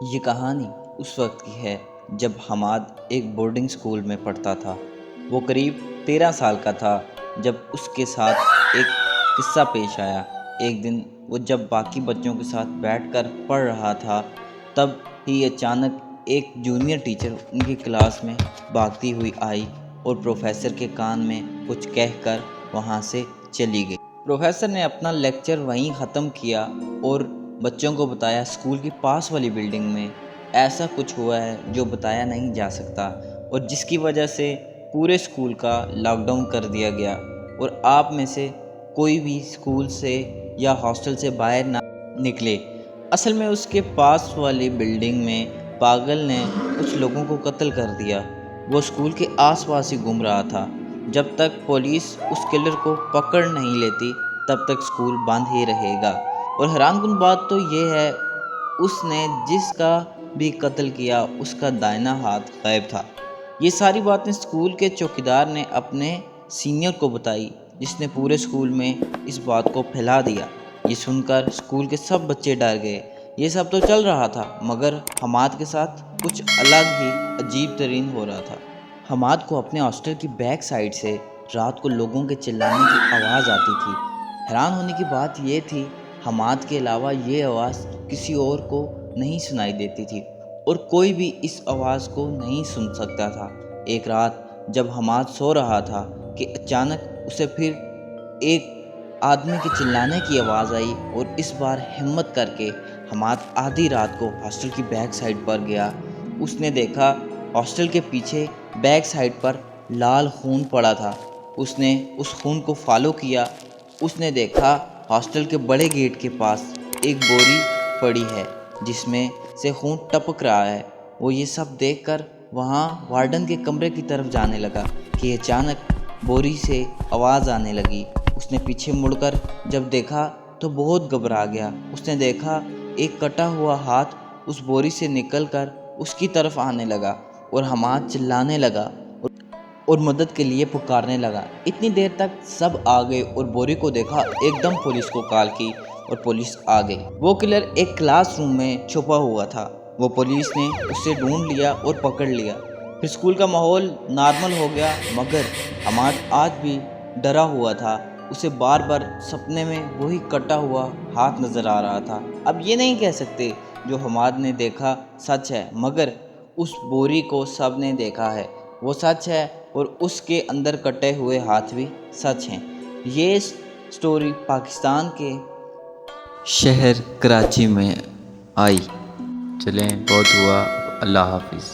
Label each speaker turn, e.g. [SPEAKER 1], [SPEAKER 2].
[SPEAKER 1] یہ کہانی اس وقت کی ہے جب حماد ایک بورڈنگ سکول میں پڑھتا تھا۔ وہ قریب 13 سال کا تھا جب اس کے ساتھ ایک قصہ پیش آیا۔ ایک دن وہ جب باقی بچوں کے ساتھ بیٹھ کر پڑھ رہا تھا، تب ہی اچانک ایک جونیئر ٹیچر ان کی کلاس میں بھاگتی ہوئی آئی اور پروفیسر کے کان میں کچھ کہہ کر وہاں سے چلی گئی۔ پروفیسر نے اپنا لیکچر وہیں ختم کیا اور بچوں کو بتایا اسکول کی پاس والی بلڈنگ میں ایسا کچھ ہوا ہے جو بتایا نہیں جا سکتا، اور جس کی وجہ سے پورے اسکول کا لاک ڈاؤن کر دیا گیا، اور آپ میں سے کوئی بھی اسکول سے یا ہاسٹل سے باہر نہ نکلے۔ اصل میں اس کے پاس والی بلڈنگ میں پاگل نے کچھ لوگوں کو قتل کر دیا۔ وہ اسکول کے آس پاس ہی گھوم رہا تھا۔ جب تک پولیس اس کلر کو پکڑ نہیں لیتی تب تک اسکول بند ہی رہے گا۔ اور حیران کن بات تو یہ ہے، اس نے جس کا بھی قتل کیا اس کا دائنا ہاتھ غائب تھا۔ یہ ساری باتیں اسکول کے چوکیدار نے اپنے سینئر کو بتائی، جس نے پورے اسکول میں اس بات کو پھیلا دیا۔ یہ سن کر اسکول کے سب بچے ڈر گئے۔ یہ سب تو چل رہا تھا، مگر حماد کے ساتھ کچھ الگ ہی عجیب ترین ہو رہا تھا۔ حماد کو اپنے ہاسٹل کی بیک سائڈ سے رات کو لوگوں کے چلانے کی آواز آتی تھی۔ حیران ہونے کی بات یہ تھی، حماد کے علاوہ یہ آواز کسی اور کو نہیں سنائی دیتی تھی، اور کوئی بھی اس آواز کو نہیں سن سکتا تھا۔ ایک رات جب حماد سو رہا تھا کہ اچانک اسے پھر ایک آدمی کے چلانے کی آواز آئی، اور اس بار ہمت کر کے حماد آدھی رات کو ہاسٹل کی بیک سائڈ پر گیا۔ اس نے دیکھا ہاسٹل کے پیچھے بیک سائڈ پر لال خون پڑا تھا۔ اس نے اس خون کو فالو کیا۔ اس نے دیکھا ہاسٹل کے بڑے گیٹ کے پاس ایک بوری پڑی ہے جس میں سے خون ٹپک رہا ہے۔ وہ یہ سب دیکھ کر وہاں وارڈن کے کمرے کی طرف جانے لگا کہ اچانک بوری سے آواز آنے لگی۔ اس نے پیچھے مڑ کر جب دیکھا تو بہت گھبرا گیا۔ اس نے دیکھا ایک کٹا ہوا ہاتھ اس بوری سے نکل کر اس کی طرف آنے لگا، اور حماد چلانے لگا اور مدد کے لیے پکارنے لگا۔ اتنی دیر تک سب آ گئے اور بوری کو دیکھا، ایک دم پولیس کو کال کی اور پولیس آ گئی۔ وہ کلر ایک کلاس روم میں چھپا ہوا تھا۔ وہ پولیس نے اسے ڈھونڈ لیا اور پکڑ لیا۔ پھر اسکول کا ماحول نارمل ہو گیا، مگر حماد آج بھی ڈرا ہوا تھا۔ اسے بار بار سپنے میں وہی کٹا ہوا ہاتھ نظر آ رہا تھا۔ اب یہ نہیں کہہ سکتے جو حماد نے دیکھا سچ ہے، مگر اس بوری کو سب نے دیکھا ہے، وہ سچ ہے، اور اس کے اندر کٹے ہوئے ہاتھ بھی سچ ہیں۔ یہ سٹوری پاکستان کے
[SPEAKER 2] شہر کراچی میں آئی۔ چلیں، بہت ہوا، اللہ حافظ۔